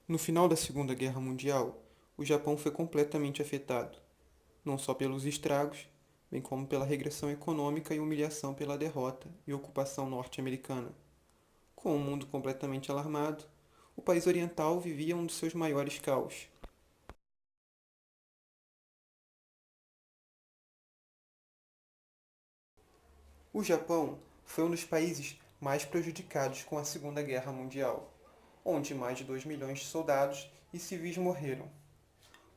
No final da Segunda Guerra Mundial, o Japão foi completamente afetado, não só pelos estragos, bem como pela regressão econômica e humilhação pela derrota e ocupação norte-americana. Com o mundo completamente alarmado, o país oriental vivia um dos seus maiores caos. O Japão foi um dos países mais prejudicados com a Segunda Guerra Mundial, onde mais de 2 milhões de soldados e civis morreram.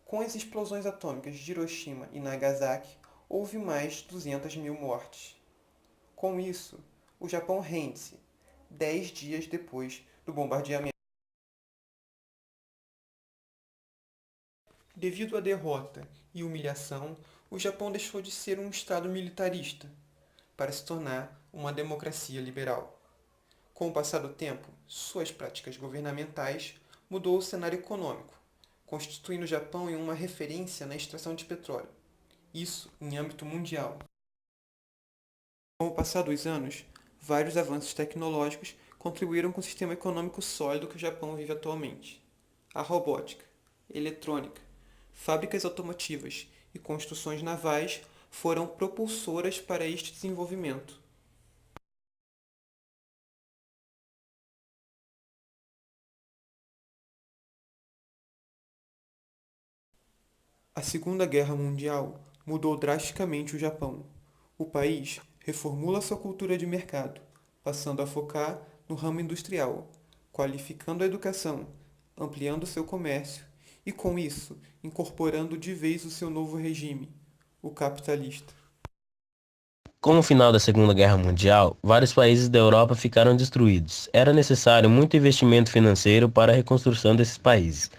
Com as explosões atômicas de Hiroshima e Nagasaki, houve mais de 200 mil mortes. Com isso, o Japão rende-se 10 dias depois do bombardeamento. Devido à derrota e humilhação, o Japão deixou de ser um estado militarista para se tornar uma democracia liberal. Com o passar do tempo, suas práticas governamentais mudou o cenário econômico, constituindo o Japão em uma referência na extração de petróleo, isso em âmbito mundial. Com o passar dos anos, vários avanços tecnológicos contribuíram com o sistema econômico sólido que o Japão vive atualmente. A robótica, eletrônica, fábricas automotivas e construções navais foram propulsoras para este desenvolvimento. A Segunda Guerra Mundial mudou drasticamente o Japão. O país reformula sua cultura de mercado, passando a focar no ramo industrial, qualificando a educação, ampliando seu comércio e, com isso, incorporando de vez o seu novo regime, o capitalista. Com o final da Segunda Guerra Mundial, vários países da Europa ficaram destruídos. Era necessário muito investimento financeiro para a reconstrução desses países.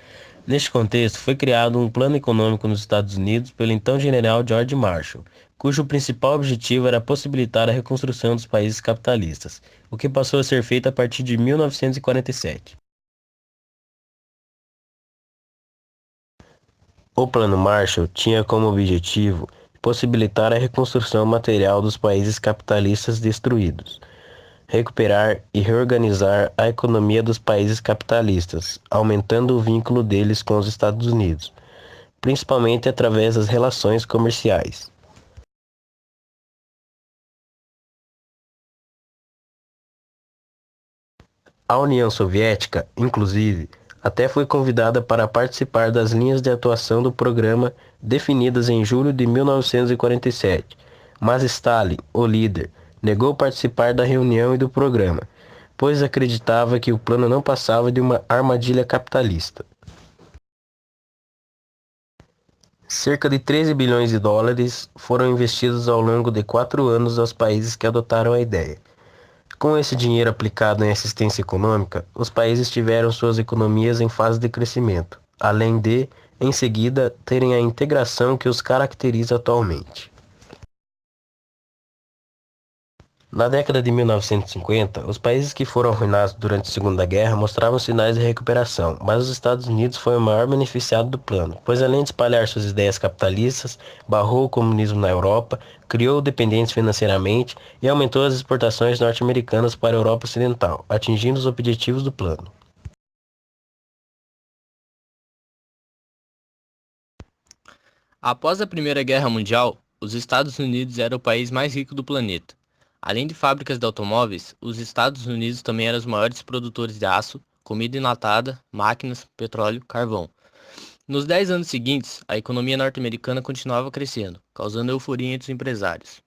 Neste contexto, foi criado um plano econômico nos Estados Unidos pelo então general George Marshall, cujo principal objetivo era possibilitar a reconstrução dos países capitalistas, o que passou a ser feito a partir de 1947. O Plano Marshall tinha como objetivo possibilitar a reconstrução material dos países capitalistas destruídos, recuperar e reorganizar a economia dos países capitalistas, aumentando o vínculo deles com os Estados Unidos, principalmente através das relações comerciais. A União Soviética, inclusive, até foi convidada para participar das linhas de atuação do programa definidas em julho de 1947, mas Stalin, o líder, negou participar da reunião e do programa, pois acreditava que o plano não passava de uma armadilha capitalista. Cerca de 13 bilhões de dólares foram investidos ao longo de 4 anos aos países que adotaram a ideia. Com esse dinheiro aplicado em assistência econômica, os países tiveram suas economias em fase de crescimento, além de, em seguida, terem a integração que os caracteriza atualmente. Na década de 1950, os países que foram arruinados durante a Segunda Guerra mostravam sinais de recuperação, mas os Estados Unidos foi o maior beneficiado do plano, pois além de espalhar suas ideias capitalistas, barrou o comunismo na Europa, criou dependentes financeiramente e aumentou as exportações norte-americanas para a Europa Ocidental, atingindo os objetivos do plano. Após a Primeira Guerra Mundial, os Estados Unidos era o país mais rico do planeta. Além de fábricas de automóveis, os Estados Unidos também eram os maiores produtores de aço, comida enlatada, máquinas, petróleo, carvão. Nos 10 anos seguintes, a economia norte-americana continuava crescendo, causando euforia entre os empresários.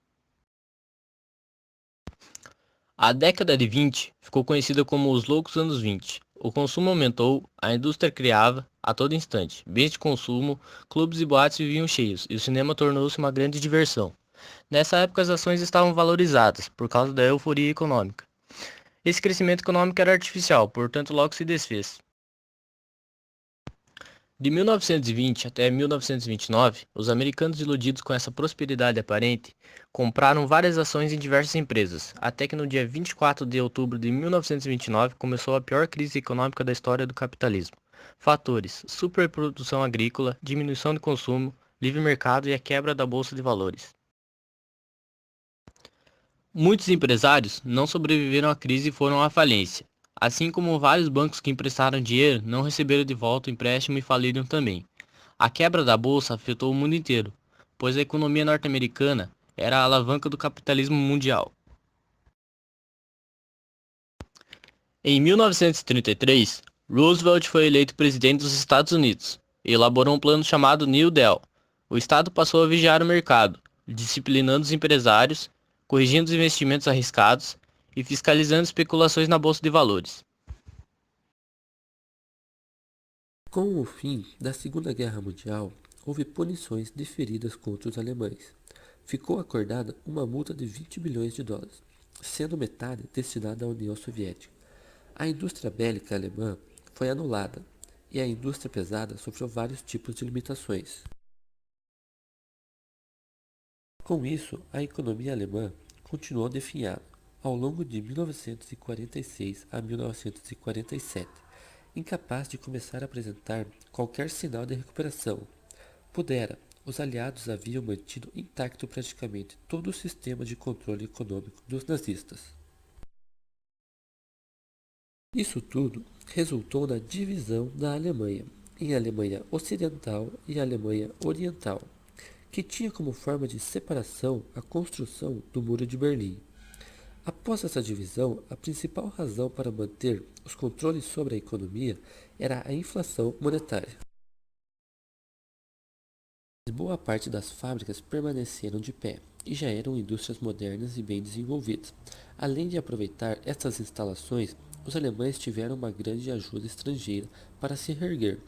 A década de 20 ficou conhecida como os loucos anos 20. O consumo aumentou, a indústria criava, a todo instante, bens de consumo, clubes e boates viviam cheios, e o cinema tornou-se uma grande diversão. Nessa época as ações estavam valorizadas, por causa da euforia econômica. Esse crescimento econômico era artificial, portanto logo se desfez. De 1920 até 1929, os americanos iludidos com essa prosperidade aparente compraram várias ações em diversas empresas, até que no dia 24 de outubro de 1929 começou a pior crise econômica da história do capitalismo. Fatores: superprodução agrícola, diminuição de consumo, livre mercado e a quebra da bolsa de valores. Muitos empresários não sobreviveram à crise e foram à falência. Assim como vários bancos que emprestaram dinheiro não receberam de volta o empréstimo e faliram também. A quebra da bolsa afetou o mundo inteiro, pois a economia norte-americana era a alavanca do capitalismo mundial. Em 1933, Roosevelt foi eleito presidente dos Estados Unidos e elaborou um plano chamado New Deal. O Estado passou a vigiar o mercado, disciplinando os empresários, corrigindo os investimentos arriscados e fiscalizando especulações na bolsa de valores. Com o fim da Segunda Guerra Mundial, houve punições deferidas contra os alemães. Ficou acordada uma multa de 20 bilhões de dólares, sendo metade destinada à União Soviética. A indústria bélica alemã foi anulada e a indústria pesada sofreu vários tipos de limitações. Com isso, a economia alemã continuou definhada ao longo de 1946 a 1947, incapaz de começar a apresentar qualquer sinal de recuperação. Os aliados haviam mantido intacto praticamente todo o sistema de controle econômico dos nazistas. Isso tudo resultou na divisão da Alemanha em Alemanha Ocidental e Alemanha Oriental, que tinha como forma de separação a construção do Muro de Berlim. Após essa divisão, a principal razão para manter os controles sobre a economia era a inflação monetária. Boa parte das fábricas permaneceram de pé e já eram indústrias modernas e bem desenvolvidas. Além de aproveitar essas instalações, os alemães tiveram uma grande ajuda estrangeira para se reerguer,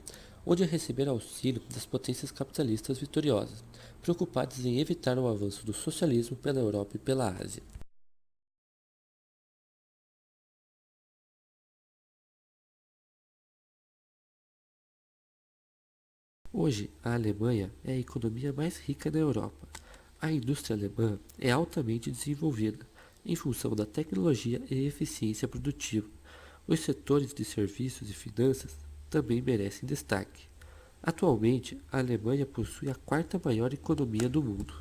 onde receberam auxílio das potências capitalistas vitoriosas, preocupadas em evitar o avanço do socialismo pela Europa e pela Ásia. Hoje, a Alemanha é a economia mais rica da Europa. A indústria alemã é altamente desenvolvida, em função da tecnologia e eficiência produtiva. Os setores de serviços e finanças também merecem destaque. Atualmente, a Alemanha possui a quarta maior economia do mundo.